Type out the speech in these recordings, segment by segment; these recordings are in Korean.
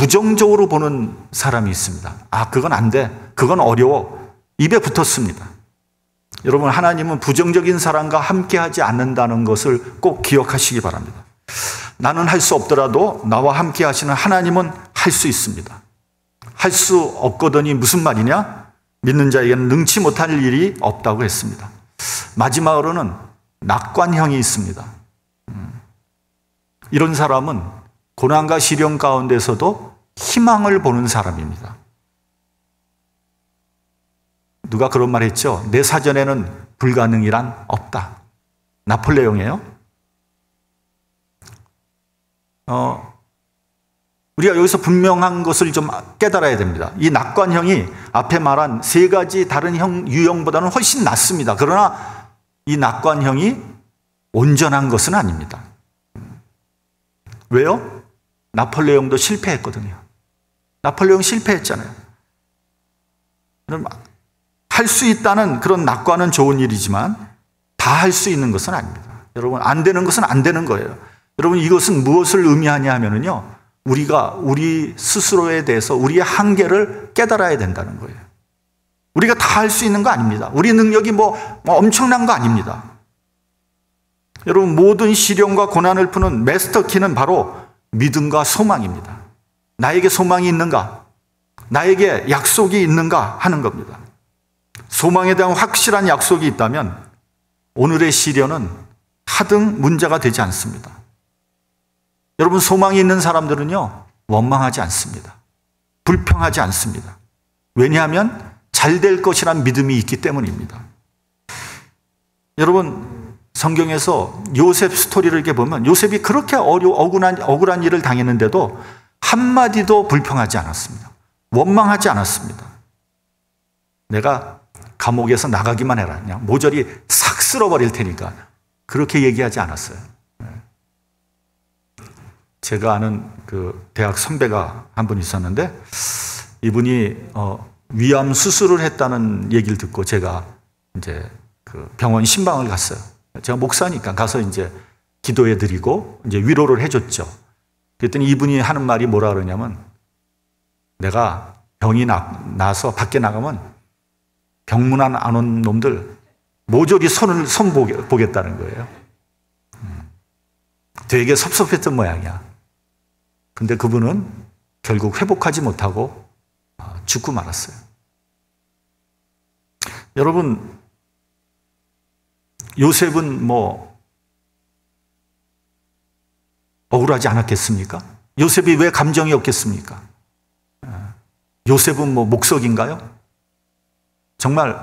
부정적으로 보는 사람이 있습니다. 아, 그건 안 돼. 그건 어려워. 입에 붙었습니다. 여러분, 하나님은 부정적인 사람과 함께하지 않는다는 것을 꼭 기억하시기 바랍니다. 나는 할 수 없더라도 나와 함께 하시는 하나님은 할 수 있습니다. 할 수 없거든이 무슨 말이냐? 믿는 자에게는 능치 못할 일이 없다고 했습니다. 마지막으로는 낙관형이 있습니다. 이런 사람은 고난과 시련 가운데서도 희망을 보는 사람입니다. 누가 그런 말 했죠? 내 사전에는 불가능이란 없다. 나폴레옹이에요. 우리가 여기서 분명한 것을 좀 깨달아야 됩니다. 이 낙관형이 앞에 말한 세 가지 다른 유형보다는 훨씬 낫습니다. 그러나 이 낙관형이 온전한 것은 아닙니다. 왜요? 나폴레옹도 실패했거든요. 나폴레옹 실패했잖아요. 할 수 있다는 그런 낙관은 좋은 일이지만 다 할 수 있는 것은 아닙니다. 여러분, 안 되는 것은 안 되는 거예요. 여러분, 이것은 무엇을 의미하냐 하면요, 우리가 우리 스스로에 대해서 우리의 한계를 깨달아야 된다는 거예요. 우리가 다 할 수 있는 거 아닙니다. 우리 능력이 뭐 엄청난 거 아닙니다. 여러분, 모든 시련과 고난을 푸는 마스터키는 바로 믿음과 소망입니다. 나에게 소망이 있는가? 나에게 약속이 있는가? 하는 겁니다. 소망에 대한 확실한 약속이 있다면 오늘의 시련은 하등 문제가 되지 않습니다. 여러분, 소망이 있는 사람들은요, 원망하지 않습니다. 불평하지 않습니다. 왜냐하면 잘 될 것이란 믿음이 있기 때문입니다. 여러분, 성경에서 요셉 스토리를 이렇게 보면 요셉이 그렇게 억울한 일을 당했는데도 한마디도 불평하지 않았습니다. 원망하지 않았습니다. 내가 감옥에서 나가기만 해라. 그냥 모조리 싹 쓸어버릴 테니까. 그렇게 얘기하지 않았어요. 제가 아는 그 대학 선배가 한 분 있었는데 이분이 위암 수술을 했다는 얘기를 듣고 제가 이제 그 병원 신방을 갔어요. 제가 목사니까 가서 이제 기도해 드리고 이제 위로를 해줬죠. 그랬더니 이분이 하는 말이 뭐라 그러냐면, 내가 병이 나서 밖에 나가면 병문안 안 온 놈들 모조리 손 보겠다는 거예요. 되게 섭섭했던 모양이야. 근데 그분은 결국 회복하지 못하고 죽고 말았어요. 여러분, 요셉은 뭐 억울하지 않았겠습니까? 요셉이 왜 감정이 없겠습니까? 요셉은 뭐 목석인가요? 정말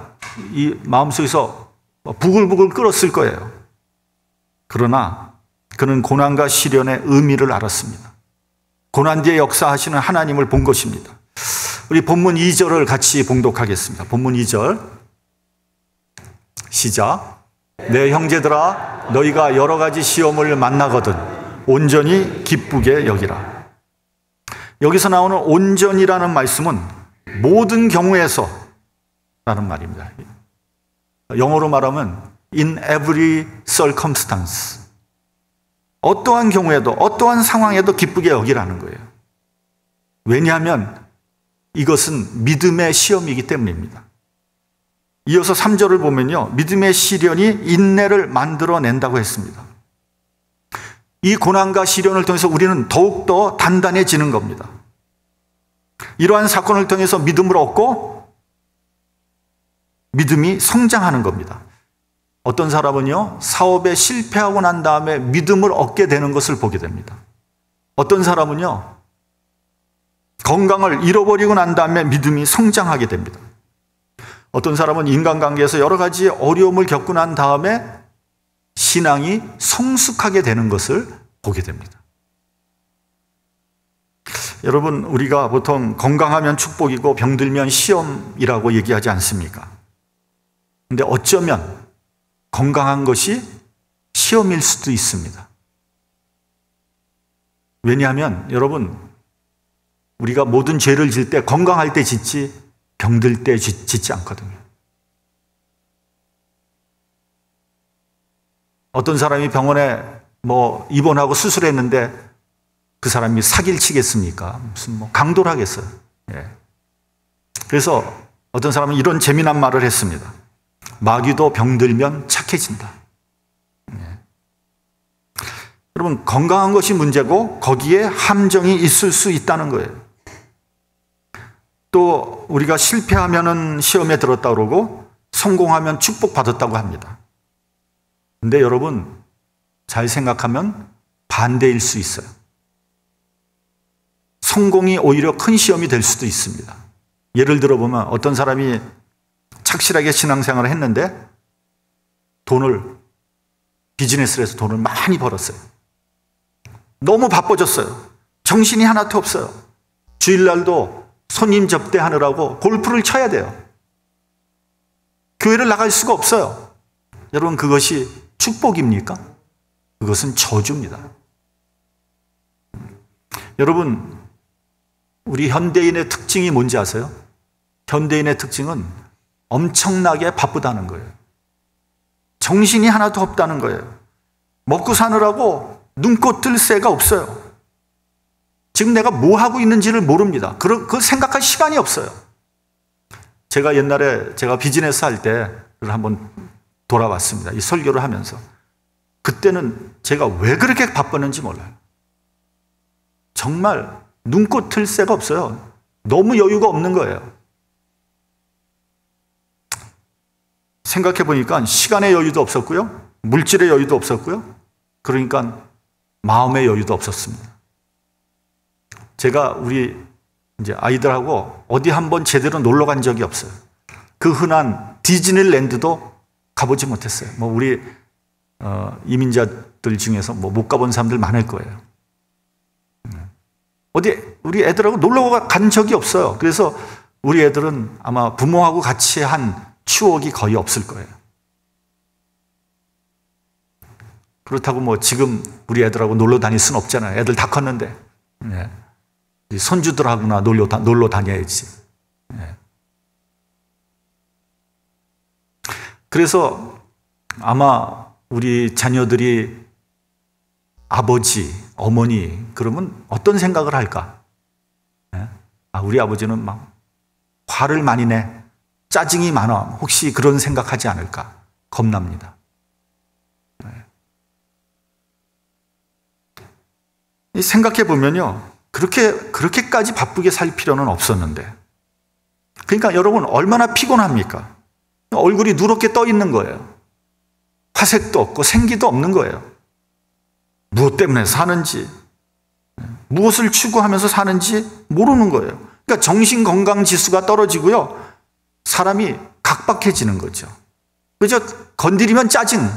이 마음속에서 부글부글 끓었을 거예요. 그러나 그는 고난과 시련의 의미를 알았습니다. 고난 뒤에 역사하시는 하나님을 본 것입니다. 우리 본문 2절을 같이 봉독하겠습니다. 본문 2절 시작. 내 형제들아, 너희가 여러 가지 시험을 만나거든 온전히 기쁘게 여기라. 여기서 나오는 온전이라는 말씀은 모든 경우에서 라는 말입니다. 영어로 말하면 in every circumstance. 어떠한 경우에도 어떠한 상황에도 기쁘게 여기라는 거예요. 왜냐하면 이것은 믿음의 시험이기 때문입니다. 이어서 3절을 보면요, 믿음의 시련이 인내를 만들어낸다고 했습니다. 이 고난과 시련을 통해서 우리는 더욱더 단단해지는 겁니다. 이러한 사건을 통해서 믿음을 얻고 믿음이 성장하는 겁니다. 어떤 사람은요, 사업에 실패하고 난 다음에 믿음을 얻게 되는 것을 보게 됩니다. 어떤 사람은요, 건강을 잃어버리고 난 다음에 믿음이 성장하게 됩니다. 어떤 사람은 인간관계에서 여러 가지 어려움을 겪고 난 다음에 신앙이 성숙하게 되는 것을 보게 됩니다. 여러분, 우리가 보통 건강하면 축복이고 병들면 시험이라고 얘기하지 않습니까? 근데 어쩌면 건강한 것이 시험일 수도 있습니다. 왜냐하면 여러분, 우리가 모든 죄를 질 때 건강할 때 짓지 병들 때 짓지 않거든요. 어떤 사람이 병원에 입원하고 수술했는데 그 사람이 사기를 치겠습니까? 무슨 뭐 강도를 하겠어요. 예. 그래서 어떤 사람은 이런 재미난 말을 했습니다. 마귀도 병들면 착해진다. 예. 여러분, 건강한 것이 문제고 거기에 함정이 있을 수 있다는 거예요. 또 우리가 실패하면은 시험에 들었다 그러고 성공하면 축복받았다고 합니다. 근데 여러분, 잘 생각하면 반대일 수 있어요. 성공이 오히려 큰 시험이 될 수도 있습니다. 예를 들어보면 어떤 사람이 착실하게 신앙생활을 했는데 비즈니스를 해서 돈을 많이 벌었어요. 너무 바빠졌어요. 정신이 하나도 없어요. 주일날도 손님 접대하느라고 골프를 쳐야 돼요. 교회를 나갈 수가 없어요. 여러분, 그것이 축복입니까? 그것은 저주입니다. 여러분, 우리 현대인의 특징이 뭔지 아세요? 현대인의 특징은 엄청나게 바쁘다는 거예요. 정신이 하나도 없다는 거예요. 먹고 사느라고 눈꽃 뜰 새가 없어요. 지금 내가 뭐 하고 있는지를 모릅니다. 그 생각할 시간이 없어요. 제가 옛날에 제가 비즈니스 할 때를 한번 돌아봤습니다. 이 설교를 하면서. 그때는 제가 왜 그렇게 바빴는지 몰라요. 정말 눈꽃 틀 새가 없어요. 너무 여유가 없는 거예요. 생각해 보니까 시간의 여유도 없었고요. 물질의 여유도 없었고요. 그러니까 마음의 여유도 없었습니다. 제가 우리 이제 아이들하고 어디 한번 제대로 놀러 간 적이 없어요. 그 흔한 디즈니랜드도 가보지 못했어요. 뭐 우리 이민자들 중에서 뭐 못 가본 사람들 많을 거예요. 어디 우리 애들하고 놀러 간 적이 없어요. 그래서 우리 애들은 아마 부모하고 같이 한 추억이 거의 없을 거예요. 그렇다고 뭐 지금 우리 애들하고 놀러 다닐 수는 없잖아요. 애들 다 컸는데. 네. 손주들하고나 놀러 다녀야지. 네. 그래서 아마 우리 자녀들이 아버지, 어머니 그러면 어떤 생각을 할까? 네? 우리 아버지는 막 화를 많이 내, 짜증이 많아. 혹시 그런 생각하지 않을까? 겁납니다. 네. 생각해 보면요. 그렇게까지 바쁘게 살 필요는 없었는데. 그러니까 여러분, 얼마나 피곤합니까? 얼굴이 누렇게 떠 있는 거예요. 화색도 없고 생기도 없는 거예요. 무엇 때문에 사는지, 무엇을 추구하면서 사는지 모르는 거예요. 그러니까 정신건강지수가 떨어지고요. 사람이 각박해지는 거죠. 그죠? 건드리면 짜증.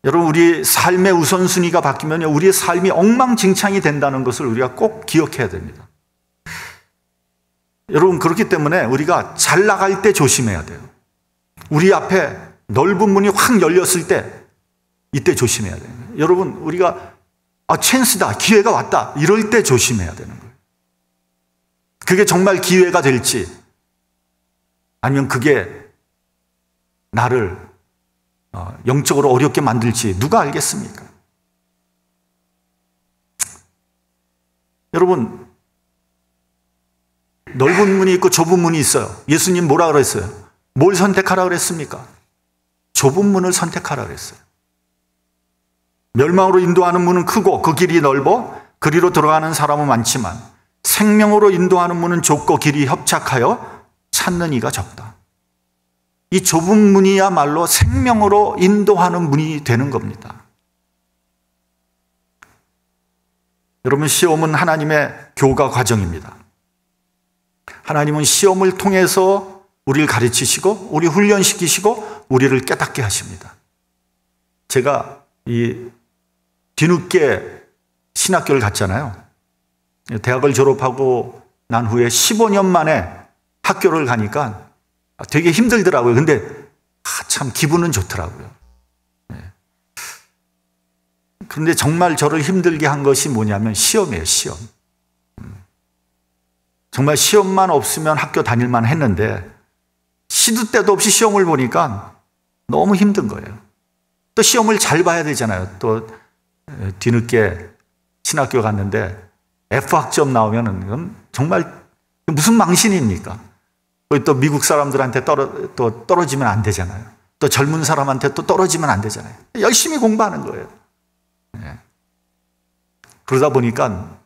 여러분, 우리 삶의 우선순위가 바뀌면 우리의 삶이 엉망진창이 된다는 것을 우리가 꼭 기억해야 됩니다. 여러분, 그렇기 때문에 우리가 잘 나갈 때 조심해야 돼요. 우리 앞에 넓은 문이 확 열렸을 때 이때 조심해야 돼요. 여러분, 우리가 찬스다, 기회가 왔다 이럴 때 조심해야 되는 거예요. 그게 정말 기회가 될지 아니면 그게 나를 영적으로 어렵게 만들지 누가 알겠습니까? 여러분, 넓은 문이 있고 좁은 문이 있어요. 예수님 뭐라 그랬어요? 뭘 선택하라 그랬습니까? 좁은 문을 선택하라 그랬어요. 멸망으로 인도하는 문은 크고 그 길이 넓어 그리로 들어가는 사람은 많지만 생명으로 인도하는 문은 좁고 길이 협착하여 찾는 이가 적다. 이 좁은 문이야말로 생명으로 인도하는 문이 되는 겁니다. 여러분, 시험은 하나님의 교과 과정입니다. 하나님은 시험을 통해서 우리를 가르치시고 우리 훈련시키시고 우리를 깨닫게 하십니다. 제가 이 뒤늦게 신학교를 갔잖아요. 대학을 졸업하고 난 후에 15년 만에 학교를 가니까 되게 힘들더라고요. 근데 참 기분은 좋더라고요. 그런데 정말 저를 힘들게 한 것이 뭐냐면 시험이에요. 시험. 정말 시험만 없으면 학교 다닐만 했는데 시도 때도 없이 시험을 보니까 너무 힘든 거예요. 또 시험을 잘 봐야 되잖아요. 또 뒤늦게 신학교 갔는데 F학점 나오면은 이건 정말 무슨 망신입니까? 또 미국 사람들한테 또 떨어지면 안 되잖아요. 또 젊은 사람한테 또 떨어지면 안 되잖아요. 열심히 공부하는 거예요. 네. 그러다 보니까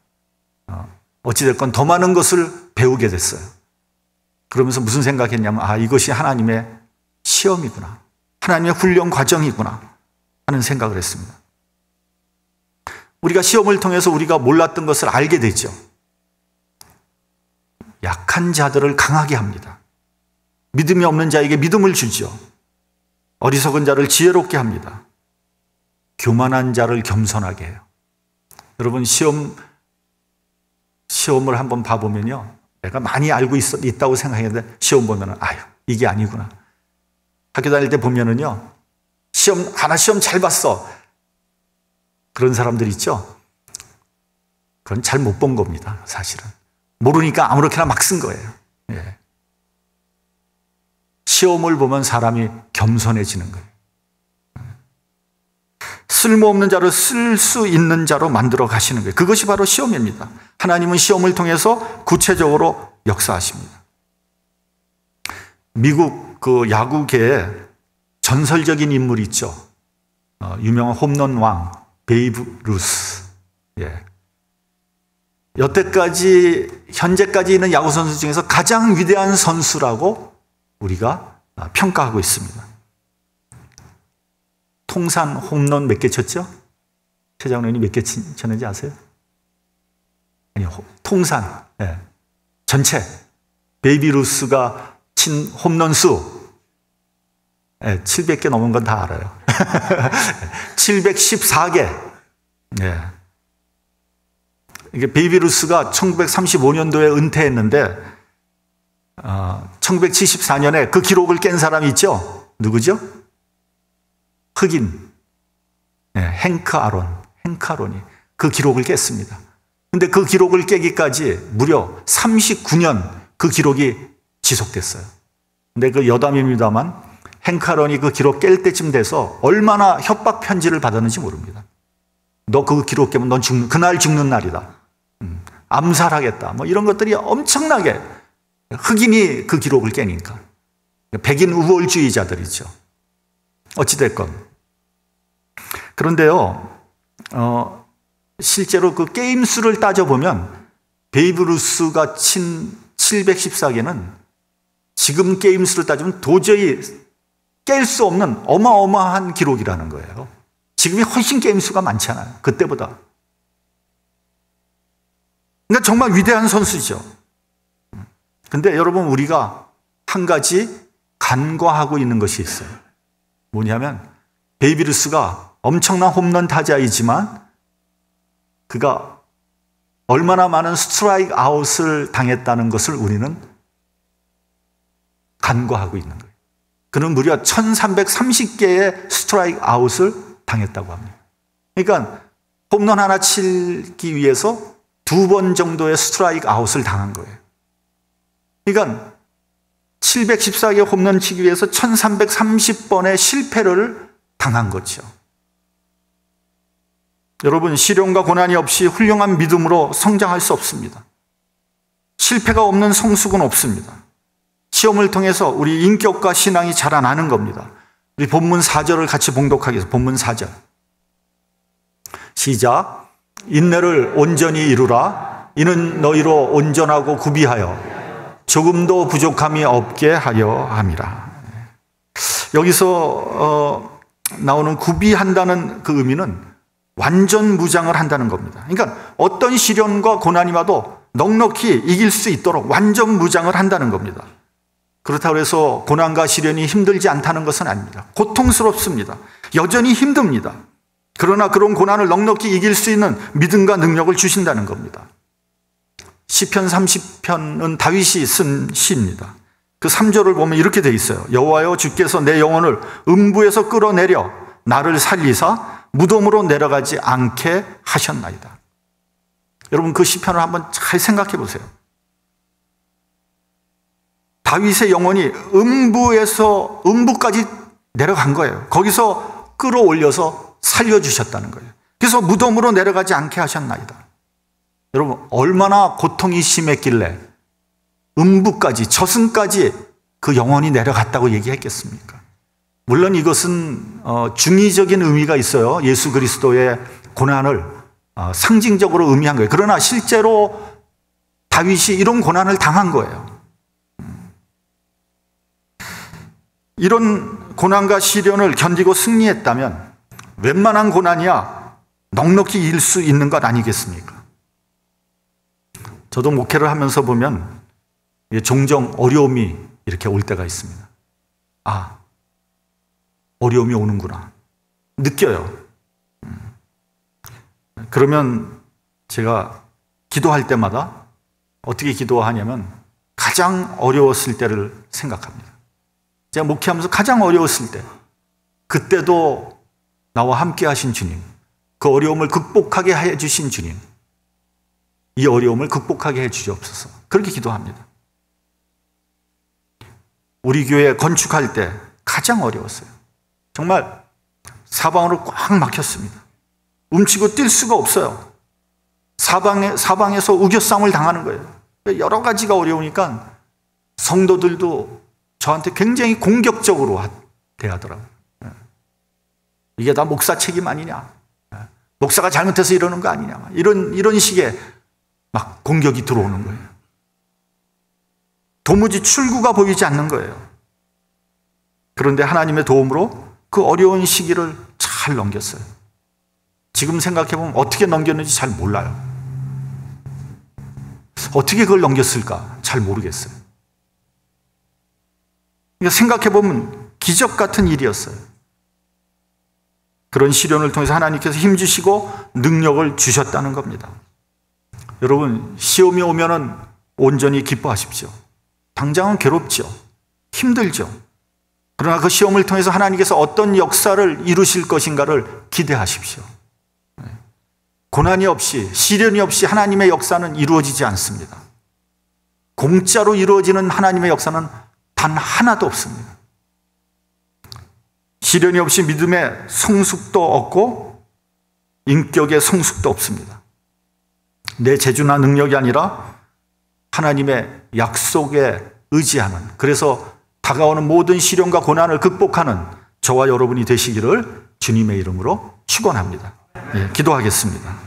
어찌됐건 더 많은 것을 배우게 됐어요. 그러면서 무슨 생각했냐면, 아, 이것이 하나님의 시험이구나. 하나님의 훈련 과정이구나 하는 생각을 했습니다. 우리가 시험을 통해서 우리가 몰랐던 것을 알게 되죠. 약한 자들을 강하게 합니다. 믿음이 없는 자에게 믿음을 주죠. 어리석은 자를 지혜롭게 합니다. 교만한 자를 겸손하게 해요. 여러분, 시험을 한번 봐보면요, 내가 많이 알고 있다고 생각했는데 시험 보면은 아유, 이게 아니구나. 학교 다닐 때 보면은요, 시험 잘 봤어. 그런 사람들 있죠? 그건 잘 못 본 겁니다, 사실은. 모르니까 아무렇게나 막 쓴 거예요. 예. 시험을 보면 사람이 겸손해지는 거예요. 쓸모없는 자를 쓸 수 있는 자로 만들어 가시는 거예요. 그것이 바로 시험입니다. 하나님은 시험을 통해서 구체적으로 역사하십니다. 미국 그 야구계에 전설적인 인물이 있죠. 유명한 홈런 왕 베이브 루스. 예. 여태까지 현재까지 있는 야구 선수 중에서 가장 위대한 선수라고 우리가 평가하고 있습니다. 통산 홈런 몇 개 쳤죠? 최장로님이 몇 개 쳤는지 아세요? 아니요, 통산. 네. 전체 베이비 루스가 친 홈런 수 700개 넘은 건 다 알아요. 714개. 네. 이게 베이비 루스가 1935년도에 은퇴했는데 1974년에 그 기록을 깬 사람이 있죠? 누구죠? 흑인 행크 아론이 그 기록을 깼습니다. 근데 그 기록을 깨기까지 무려 39년 그 기록이 지속됐어요. 근데 그 여담입니다만 행크 아론이 그 기록 깰 때쯤 돼서 얼마나 협박 편지를 받았는지 모릅니다. 너 그 기록 깨면 넌 그날 죽는 날이다. 암살하겠다. 뭐 이런 것들이 엄청나게, 흑인이 그 기록을 깨니까. 백인 우월주의자들이죠. 어찌됐건. 그런데요, 실제로 그 게임 수를 따져보면 베이브 루스가 친 714개는 지금 게임 수를 따지면 도저히 깰 수 없는 어마어마한 기록이라는 거예요. 지금이 훨씬 게임 수가 많잖아요. 그때보다. 그러니까 정말 위대한 선수죠. 근데 여러분, 우리가 한 가지 간과하고 있는 것이 있어요. 뭐냐면 베이비 루스가 엄청난 홈런 타자이지만 그가 얼마나 많은 스트라이크 아웃을 당했다는 것을 우리는 간과하고 있는 거예요. 그는 무려 1330개의 스트라이크 아웃을 당했다고 합니다. 그러니까 홈런 하나 치기 위해서 2번 정도의 스트라이크 아웃을 당한 거예요. 그러니까 714개 홈런 치기 위해서 1330번의 실패를 당한 거죠. 여러분, 시련과 고난이 없이 훌륭한 믿음으로 성장할 수 없습니다. 실패가 없는 성숙은 없습니다. 시험을 통해서 우리 인격과 신앙이 자라나는 겁니다. 우리 본문 4절을 같이 봉독하겠습니다. 본문 4절. 시작. 인내를 온전히 이루라. 이는 너희로 온전하고 구비하여 조금도 부족함이 없게 하려 함이라. 여기서 나오는 구비한다는 그 의미는 완전 무장을 한다는 겁니다. 그러니까 어떤 시련과 고난이 와도 넉넉히 이길 수 있도록 완전 무장을 한다는 겁니다. 그렇다고 해서 고난과 시련이 힘들지 않다는 것은 아닙니다. 고통스럽습니다. 여전히 힘듭니다. 그러나 그런 고난을 넉넉히 이길 수 있는 믿음과 능력을 주신다는 겁니다. 시편 30편은 다윗이 쓴 시입니다. 그 3절을 보면 이렇게 돼 있어요. 여호와여, 주께서 내 영혼을 음부에서 끌어내려 나를 살리사 무덤으로 내려가지 않게 하셨나이다. 여러분, 그 시편을 한번 잘 생각해 보세요. 다윗의 영혼이 음부에서 음부까지 내려간 거예요. 거기서 끌어올려서 살려주셨다는 거예요. 그래서 무덤으로 내려가지 않게 하셨나이다. 여러분, 얼마나 고통이 심했길래 음부까지, 저승까지 그 영혼이 내려갔다고 얘기했겠습니까? 물론 이것은 중의적인 의미가 있어요. 예수 그리스도의 고난을 상징적으로 의미한 거예요. 그러나 실제로 다윗이 이런 고난을 당한 거예요. 이런 고난과 시련을 견디고 승리했다면 웬만한 고난이야 넉넉히 이길 수 있는 것 아니겠습니까? 저도 목회를 하면서 보면 종종 어려움이 이렇게 올 때가 있습니다. 아, 어려움이 오는구나. 느껴요. 그러면 제가 기도할 때마다 어떻게 기도하냐면 가장 어려웠을 때를 생각합니다. 제가 목회하면서 가장 어려웠을 때, 그때도 나와 함께 하신 주님, 그 어려움을 극복하게 해주신 주님, 이 어려움을 극복하게 해주시옵소서. 그렇게 기도합니다. 우리 교회 건축할 때 가장 어려웠어요. 정말 사방으로 꽉 막혔습니다. 움츠고 뛸 수가 없어요. 사방에서 우겨싸움을 당하는 거예요. 여러 가지가 어려우니까 성도들도 저한테 굉장히 공격적으로 대하더라고요. 이게 다 목사 책임 아니냐. 목사가 잘못해서 이러는 거 아니냐. 이런 식의 막 공격이 들어오는 거예요. 도무지 출구가 보이지 않는 거예요. 그런데 하나님의 도움으로 그 어려운 시기를 잘 넘겼어요. 지금 생각해보면 어떻게 넘겼는지 잘 몰라요. 어떻게 그걸 넘겼을까 잘 모르겠어요. 생각해보면 기적 같은 일이었어요. 그런 시련을 통해서 하나님께서 힘주시고 능력을 주셨다는 겁니다. 여러분, 시험이 오면은 온전히 기뻐하십시오. 당장은 괴롭죠. 힘들죠. 그러나 그 시험을 통해서 하나님께서 어떤 역사를 이루실 것인가를 기대하십시오. 고난이 없이, 시련이 없이 하나님의 역사는 이루어지지 않습니다. 공짜로 이루어지는 하나님의 역사는 단 하나도 없습니다. 시련이 없이 믿음의 성숙도 없고 인격의 성숙도 없습니다. 내 재주나 능력이 아니라 하나님의 약속에 의지하는, 그래서 다가오는 모든 시련과 고난을 극복하는 저와 여러분이 되시기를 주님의 이름으로 축원합니다. 기도하겠습니다.